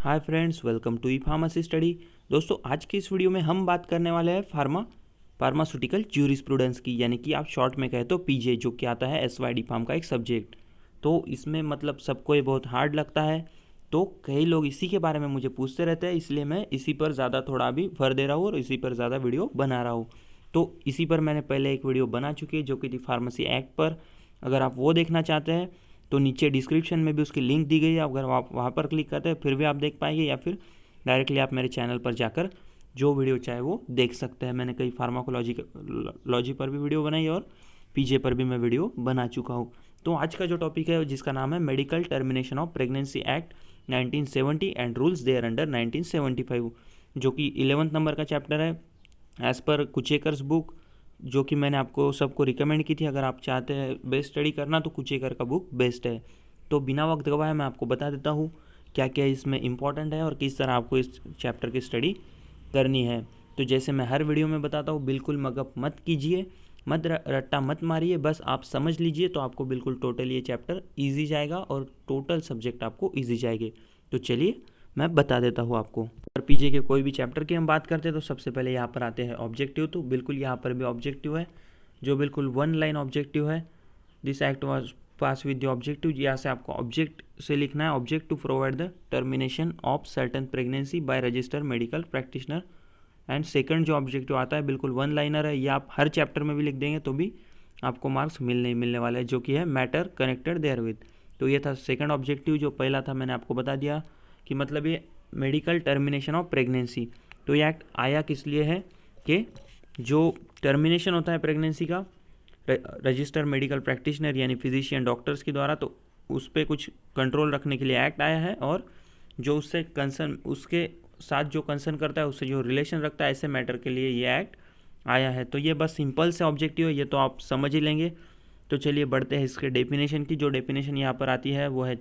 Hi friends, welcome to e pharmacy study. दोस्तों, आज की इस वीडियो में हम बात करने वाले हैं फार्मास्यूटिकल ज्यूरिस्प्रूडेंस की, यानी कि आप शॉर्ट में कहें तो पीजे, जो कि आता है एसवाईडी फार्म का एक सब्जेक्ट। तो इसमें मतलब सबको ये बहुत हार्ड लगता है, तो कई लोग इसी के बारे में मुझे पूछते रहते हैं, इसलिए मैं इसी पर ज़्यादा थोड़ा अभी भर दे रहा हूँ और इसी पर ज़्यादा वीडियो बना रहा हूँ। तो इसी पर मैंने पहले एक वीडियो बना चुकी है जो कि थी फार्मेसी एक्ट पर। अगर आप वो देखना चाहते हैं तो नीचे डिस्क्रिप्शन में भी उसकी लिंक दी गई है, अगर आप वहाँ पर क्लिक करते हैं फिर भी आप देख पाएंगे, या फिर डायरेक्टली आप मेरे चैनल पर जाकर जो वीडियो चाहे वो देख सकते हैं। मैंने कई फार्माकोलॉजी पर भी वीडियो बनाई और पीजे पर भी मैं वीडियो बना चुका हूँ। तो आज का जो टॉपिक है जिसका नाम है medical termination of pregnancy act 1970 and rules there under 1975, जो कि 11th नंबर का चैप्टर है एज़ पर कुचेकर्स बुक, जो कि मैंने आपको सबको रिकमेंड की थी। अगर आप चाहते हैं बेस्ट स्टडी करना तो कुचेकर का बुक बेस्ट है। तो बिना वक्त गवाए मैं आपको बता देता हूँ क्या क्या इसमें इंपॉर्टेंट है और किस तरह आपको इस चैप्टर की स्टडी करनी है। तो जैसे मैं हर वीडियो में बताता हूँ, बिल्कुल मगअप मत कीजिए, मत रट्टा मत मारिए, बस आप समझ लीजिए तो आपको बिल्कुल टोटल ये चैप्टर ईजी जाएगा और टोटल सब्जेक्ट आपको ईजी जाएंगे। तो चलिए मैं बता देता हूँ आपको। और पीजे के कोई भी चैप्टर की हम बात करते हैं तो सबसे पहले यहाँ पर आते हैं ऑब्जेक्टिव। तो बिल्कुल यहाँ पर भी ऑब्जेक्टिव है, जो बिल्कुल वन लाइन ऑब्जेक्टिव है। This act was pass with the objective. यहाँ से आपको ऑब्जेक्ट से लिखना है, object to provide the termination of certain pregnancy by register medical practitioner. And second जो ऑब्जेक्टिव आता है बिल्कुल वन लाइनर है, ये आप हर चैप्टर में भी लिख देंगे तो भी आपको मार्क्स मिलने वाले हैं, जो कि है मैटर कनेक्टेड देयर विद। तो ये था सेकंड ऑब्जेक्टिव। जो पहला था मैंने आपको बता दिया कि मतलब ये मेडिकल टर्मिनेशन ऑफ प्रेगनेंसी। तो ये एक्ट आया किस लिए है कि जो टर्मिनेशन होता है प्रेगनेंसी का रजिस्टर मेडिकल प्रैक्टिशनर यानी फिजिशियन डॉक्टर्स के द्वारा, तो उस पर कुछ कंट्रोल रखने के लिए एक्ट आया है। और जो उससे कंसर्न, उसके साथ जो कंसर्न करता है, उससे जो रिलेशन रखता है, ऐसे मैटर के लिए ये एक्ट आया है। तो ये बस सिंपल से ऑब्जेक्टिव है, ये तो आप समझ ही लेंगे। तो चलिए बढ़ते हैं इसके डेफिनेशन की। जो डेफिनेशन यहाँ पर आती है वो है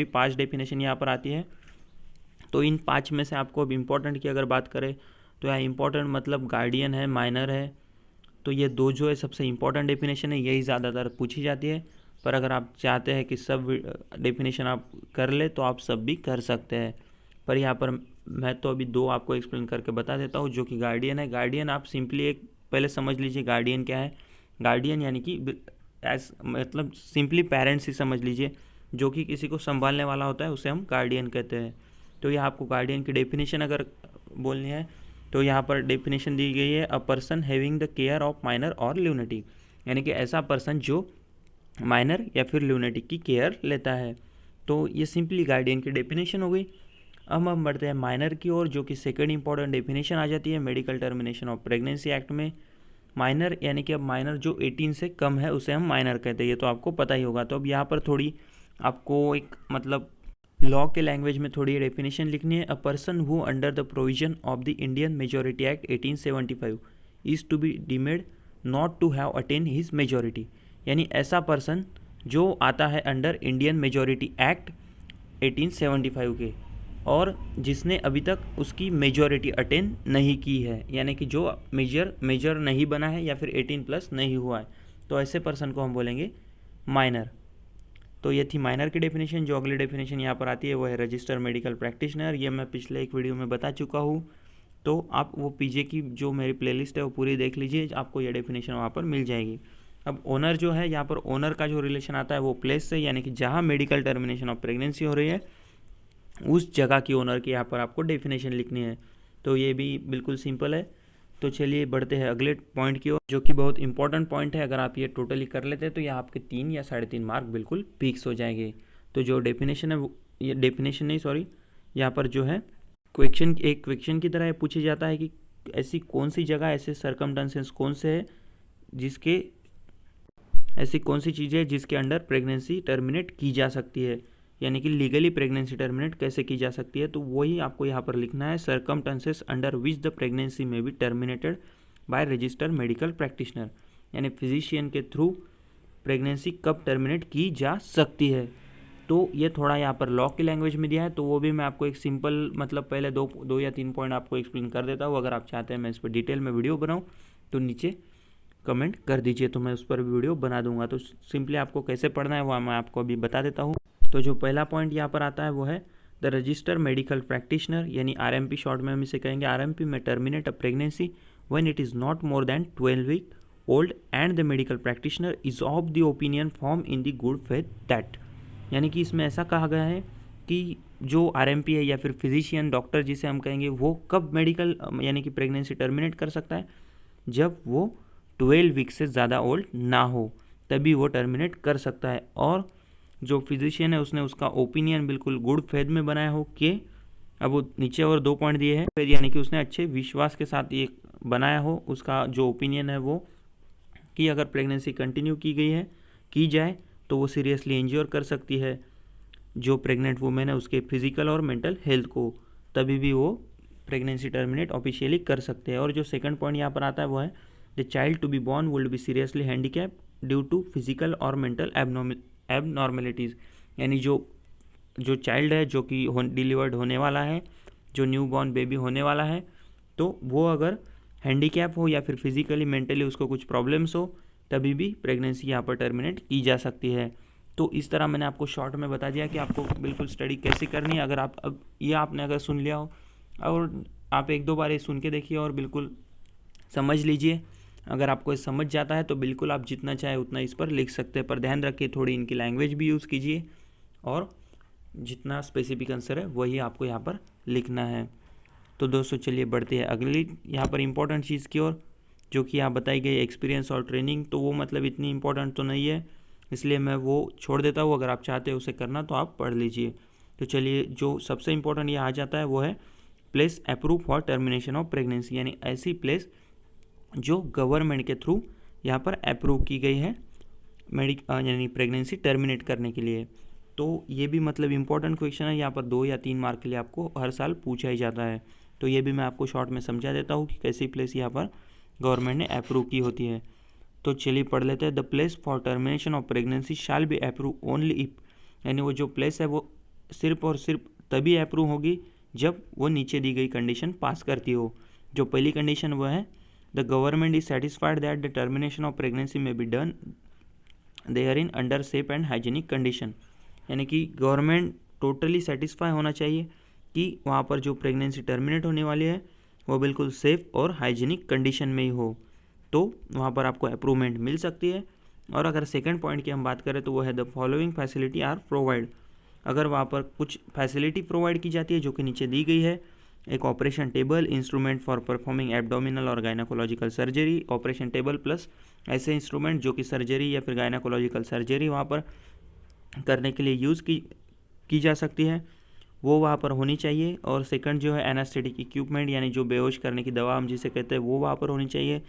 पांच डेफिनेशन यहाँ पर आती है। तो इन पांच में से आपको अब इम्पोर्टेंट की अगर बात करें तो यहाँ इम्पोर्टेंट मतलब गार्डियन है, माइनर है। तो ये दो जो है सबसे इम्पोर्टेंट डेफिनेशन है, यही ज़्यादातर पूछी जाती है। पर अगर आप चाहते हैं कि सब डेफिनेशन आप कर ले तो आप सब भी कर सकते हैं। पर यहाँ पर मैं तो अभी दो आपको एक्सप्लेन करके बता देता हूँ। जो कि गार्डियन है, गार्डियन आप सिंपली एक पहले समझ लीजिए गार्डियन क्या है। गार्डियन यानी कि एज मतलब सिंपली पेरेंट्स ही समझ लीजिए, जो कि किसी को संभालने वाला होता है उसे हम गार्डियन कहते हैं। तो यह आपको गार्डियन की डेफिनेशन अगर बोलनी है तो यहाँ पर डेफिनेशन दी गई है, a person having the care of minor और ल्यूनेटिक, यानी कि ऐसा पर्सन जो माइनर या फिर ल्यूनेटिक की केयर लेता है। तो ये सिंपली गार्डियन की डेफिनेशन हो गई। अब हम बढ़ते हैं माइनर की ओर, जो कि सेकंड इंपॉर्टेंट डेफिनेशन आ जाती है medical termination of pregnancy act में। माइनर यानी कि अब माइनर जो 18 से कम है उसे हम माइनर कहते हैं, ये तो आपको पता ही होगा। तो अब यहाँ पर थोड़ी आपको एक मतलब लॉ के लैंग्वेज में थोड़ी डेफिनेशन लिखनी है। A person who under the provision of the Indian majority act 1875 is to be deemed not to have attain his majority, यानी ऐसा पर्सन जो आता है अंडर इंडियन मेजोरिटी एक्ट 1875 के और जिसने अभी तक उसकी मेजॉरिटी अटेन नहीं की है, यानी कि जो मेजर नहीं बना है या फिर 18+ नहीं हुआ है, तो ऐसे पर्सन को हम बोलेंगे माइनर। तो ये थी माइनर की डेफिनेशन। जो अगली डेफिनेशन यहाँ पर आती है वो है रजिस्टर मेडिकल प्रैक्टिशनर। ये मैं पिछले एक वीडियो में बता चुका हूँ, तो आप वो पीजे की जो मेरी प्लेलिस्ट है वो पूरी देख लीजिए, आपको ये डेफिनेशन वहाँ पर मिल जाएगी। अब ओनर जो है, यहाँ पर ओनर का जो रिलेशन आता है वो प्लेस से, यानी कि जहाँ मेडिकल टर्मिनेशन ऑफ प्रेगनेंसी हो रही है उस जगह की ओनर की यहाँ पर आपको डेफिनेशन लिखनी है। तो ये भी बिल्कुल सिंपल है। तो चलिए बढ़ते हैं अगले पॉइंट की ओर, जो कि बहुत इंपॉर्टेंट पॉइंट है। अगर आप ये टोटली कर लेते हैं तो यहाँ आपके 3 या 3.5 मार्क बिल्कुल फिक्स हो जाएंगे। तो जो डेफिनेशन है ये डेफिनेशन नहीं सॉरी यहाँ पर जो है क्वेश्चन, एक क्वेश्चन की तरह पूछा जाता है कि ऐसी कौन सी जगह, ऐसे सर्कमस्टेंसेस कौन से है जिसके, ऐसी कौन सी चीज़ है जिसके अंडर प्रेगनेंसी टर्मिनेट की जा सकती है, यानी कि लीगली प्रेगनेंसी टर्मिनेट कैसे की जा सकती है। तो वही आपको यहाँ पर लिखना है, circumstances under which the pregnancy may be terminated by registered medical practitioner, यानी फिजिशियन के थ्रू प्रेगनेंसी कब टर्मिनेट की जा सकती है। तो ये थोड़ा यहाँ पर लॉ की लैंग्वेज में दिया है, तो वो भी मैं आपको एक सिंपल मतलब पहले दो या तीन पॉइंट आपको एक्सप्लेन कर देता हूँ। अगर आप चाहते हैं मैं इस पर डिटेल में वीडियो बनाऊँ तो नीचे कमेंट कर दीजिए, तो मैं उस पर वीडियो बना दूंगा। तो सिंपली आपको कैसे पढ़ना है वो मैं आपको अभी बता देता हूँ। तो जो पहला पॉइंट यहाँ पर आता है वो है द रजिस्टर मेडिकल प्रैक्टिशनर, यानी RMP शॉर्ट में हम इसे कहेंगे। RMP में terminate a pregnancy when it is not more than 12 week old and the medical practitioner is of the opinion form in the good faith that, यानी कि इसमें ऐसा कहा गया है कि जो RMP है या फिर फिजिशियन डॉक्टर जिसे हम कहेंगे, वो कब मेडिकल यानी कि प्रेगनेंसी टर्मिनेट कर सकता है, जब वो 12 वीक से ज़्यादा ओल्ड ना हो, तभी वो टर्मिनेट कर सकता है। और जो फिजिशियन है उसने उसका ओपिनियन बिल्कुल गुड फेथ में बनाया हो कि, अब वो नीचे और 2 पॉइंट दिए हैं, यानी कि उसने अच्छे विश्वास के साथ ये बनाया हो, उसका जो ओपिनियन है वो कि अगर प्रेगनेंसी कंटिन्यू की जाए तो वो सीरियसली इंज्योर कर सकती है जो प्रेग्नेंट वुमेन है उसके फिजिकल और मेंटल हेल्थ को, तभी भी वो प्रेगनेंसी टर्मिनेट ऑफिशियली कर सकते हैं। और जो सेकंड पॉइंट यहाँ पर आता है वो है the child to be born would be seriously handicap due to physical और मेंटल एबनॉर्मेलिटीज़, यानी जो चाइल्ड है जो कि डिलीवर्ड होने वाला है, जो न्यू बॉर्न बेबी होने वाला है, तो वो अगर हैंडीकैप हो या फिर फिजिकली मेंटली उसको कुछ प्रॉब्लम्स हो, तभी भी प्रेगनेंसी यहाँ पर टर्मिनेट की जा सकती है। तो इस तरह मैंने आपको शॉर्ट में बता दिया कि आपको बिल्कुल स्टडी कैसे करनी है। अगर आप अब ये आपने अगर सुन लिया हो और आप 1-2 बार ये सुन के देखिए और बिल्कुल समझ लीजिए। अगर आपको ये समझ जाता है तो बिल्कुल आप जितना चाहे उतना इस पर लिख सकते हैं, पर ध्यान रखिए थोड़ी इनकी लैंग्वेज भी यूज़ कीजिए और जितना स्पेसिफिक आंसर है वही आपको यहाँ पर लिखना है। तो दोस्तों चलिए बढ़ते हैं अगली यहाँ पर इम्पोर्टेंट चीज़ की ओर, जो कि यहाँ बताई गई एक्सपीरियंस और ट्रेनिंग। तो वो मतलब इतनी इंपॉर्टेंट तो नहीं है, इसलिए मैं वो छोड़ देता हूँ। अगर आप चाहते हैं उसे करना तो आप पढ़ लीजिए। तो चलिए जो सबसे इम्पोर्टेंट यहाँ आ जाता है वो है place approve for termination of pregnancy, यानी ऐसी प्लेस जो गवर्नमेंट के थ्रू यहाँ पर अप्रूव की गई है यानी प्रेगनेंसी टर्मिनेट करने के लिए। तो ये भी मतलब इम्पोर्टेंट क्वेश्चन है, यहाँ पर 2 या 3 मार्क के लिए आपको हर साल पूछा ही जाता है। तो ये भी मैं आपको शॉर्ट में समझा देता हूँ कि कैसी प्लेस यहाँ पर गवर्नमेंट ने अप्रूव की होती है। तो चलिए पढ़ लेते हैं। The place for termination of pregnancy shall be approve only if, यानी वो जो प्लेस है वो सिर्फ और सिर्फ तभी अप्रूव होगी जब वो नीचे दी गई कंडीशन पास करती हो। जो पहली कंडीशन वो है the government is satisfied that the termination of pregnancy may be done therein under safe and hygienic condition, यानी कि गवर्नमेंट टोटली सेटिस्फाई होना चाहिए कि वहाँ पर जो प्रेगनेंसी टर्मिनेट होने वाली है वो बिल्कुल सेफ़ और हाइजीनिक कंडीशन में ही हो, तो वहाँ पर आपको अप्रूवमेंट मिल सकती है। और अगर सेकंड पॉइंट की हम बात करें तो वो है the following facility are provide, अगर वहाँ पर कुछ फैसिलिटी प्रोवाइड की जाती है जो कि नीचे दी गई है। एक operation table, instrument for performing abdominal और gynaecological surgery, operation table plus ऐसे इंस्ट्रूमेंट जो कि सर्जरी या फिर गायनाकोलॉजिकल सर्जरी वहाँ पर करने के लिए यूज़ की जा सकती है, वो वहाँ पर होनी चाहिए। और सेकंड जो है एनास्थेटिक इक्विपमेंट, यानी जो बेहोश करने की दवा हम जिसे कहते हैं वो वहाँ पर होनी चाहिए।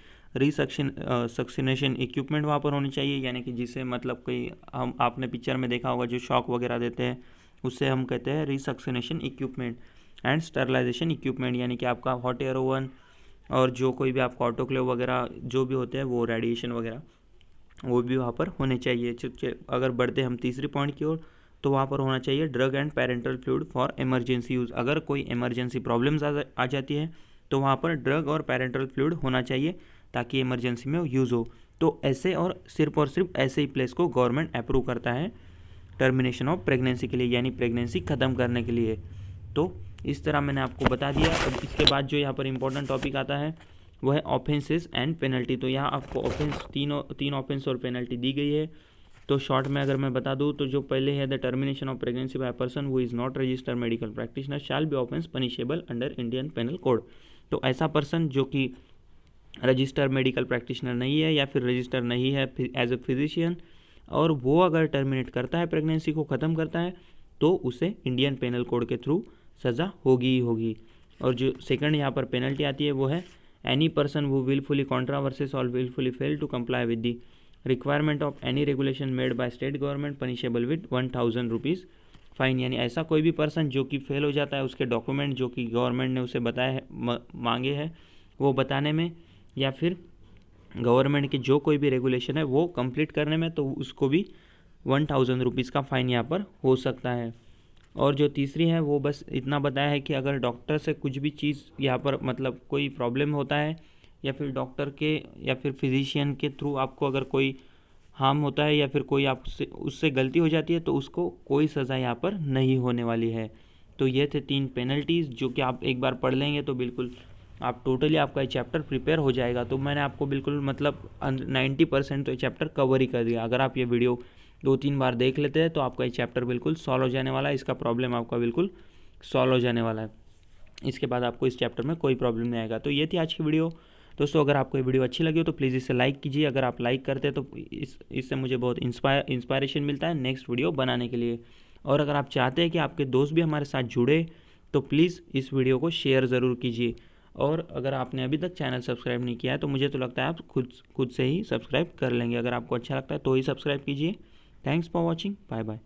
सक्सिनेशन इक्विपमेंट वहाँ पर होनी चाहिए, यानी कि जिसे मतलब कोई हम आपने पिक्चर में देखा होगा जो शॉक वगैरह देते हैं उससे हम कहते हैं रिसक्सिनेशन इक्विपमेंट। एंड स्टरलाइजेशन इक्विपमेंट, यानी कि आपका हॉट एयर ओवन और जो कोई भी आपका ऑटोक्लेव वगैरह जो भी होते हैं वो रेडिएशन वगैरह वो भी वहाँ पर होने चाहिए। अगर बढ़ते हम तीसरी पॉइंट की ओर तो वहाँ पर होना चाहिए drug and parental fluid for emergency use, अगर कोई इमरजेंसी प्रॉब्लम्स आ जाती है तो वहाँ पर ड्रग और पेरेंटल फ्लूइड होना चाहिए ताकि इमरजेंसी में यूज़ हो। तो ऐसे और सिर्फ ऐसे ही प्लेस को गवर्नमेंट अप्रूव करता है टर्मिनेशन ऑफ प्रेगनेंसी के लिए, यानी प्रेगनेंसी ख़त्म करने के लिए। तो इस तरह मैंने आपको बता दिया। अब इसके बाद जो यहाँ पर इंपॉर्टेंट टॉपिक आता है वो है ऑफेंसेस एंड पेनल्टी। तो यहाँ आपको ऑफेंस तीन ऑफेंस और पेनल्टी दी गई है। तो शॉर्ट में अगर मैं बता दूँ तो जो पहले है the termination of pregnancy by person who is not registered medical practitioner shall be offense punishable under Indian penal code. तो ऐसा पर्सन जो कि रजिस्टर्ड मेडिकल प्रैक्टिशनर नहीं है या फिर रजिस्टर नहीं है एज ए फिजिशियन, और वो अगर टर्मिनेट करता है प्रेगनेंसी को ख़त्म करता है तो उसे इंडियन पेनल कोड के थ्रू सज़ा होगी ही होगी। और जो सेकंड यहाँ पर पेनल्टी आती है वो है एनी पर्सन वो विलफुली कॉन्ट्रावर्सेस और wilfully fail to comply with the requirement of any regulation made by state government punishable with 1000 rupees fine, यानी ऐसा कोई भी पर्सन जो कि फेल हो जाता है उसके डॉक्यूमेंट जो कि गवर्नमेंट ने उसे बताया है मांगे हैं वो बताने में, या फिर गवर्नमेंट के जो कोई भी रेगुलेशन है वो कंप्लीट करने में, तो उसको भी 1000 रुपीज़ का फ़ाइन यहाँ पर हो सकता है। और जो तीसरी है वो बस इतना बताया है कि अगर डॉक्टर से कुछ भी चीज़ यहाँ पर मतलब कोई प्रॉब्लम होता है या फिर डॉक्टर के या फिर फिजिशियन के थ्रू आपको अगर कोई हार्म होता है या फिर कोई आपसे उससे गलती हो जाती है तो उसको कोई सज़ा यहाँ पर नहीं होने वाली है। तो ये थे 3 पेनल्टीज़ जो कि आप एक बार पढ़ लेंगे तो बिल्कुल आप टोटली आपका ये चैप्टर प्रिपेयर हो जाएगा। तो मैंने आपको बिल्कुल मतलब 90% तो ये चैप्टर कवर ही कर दिया। अगर आप ये वीडियो 2-3 बार देख लेते हैं तो आपका ये चैप्टर बिल्कुल सॉल्व हो जाने वाला है, इसका प्रॉब्लम आपका बिल्कुल सॉल्व हो जाने वाला है। इसके बाद आपको इस चैप्टर में कोई प्रॉब्लम नहीं आएगा। तो ये थी आज की वीडियो दोस्तों। अगर आपको ये वीडियो अच्छी लगी हो तो प्लीज़ इसे लाइक कीजिए। अगर आप लाइक करते हैं तो इससे मुझे बहुत इंस्पायरेशन मिलता है नेक्स्ट वीडियो बनाने के लिए। और अगर आप चाहते हैं कि आपके दोस्त भी हमारे साथ जुड़े तो प्लीज़ इस वीडियो को शेयर ज़रूर कीजिए। और अगर आपने अभी तक चैनल सब्सक्राइब नहीं किया है तो मुझे तो लगता है आप खुद से ही सब्सक्राइब कर लेंगे। अगर आपको अच्छा लगता है तो ही सब्सक्राइब कीजिए। Thanks for watching, bye bye.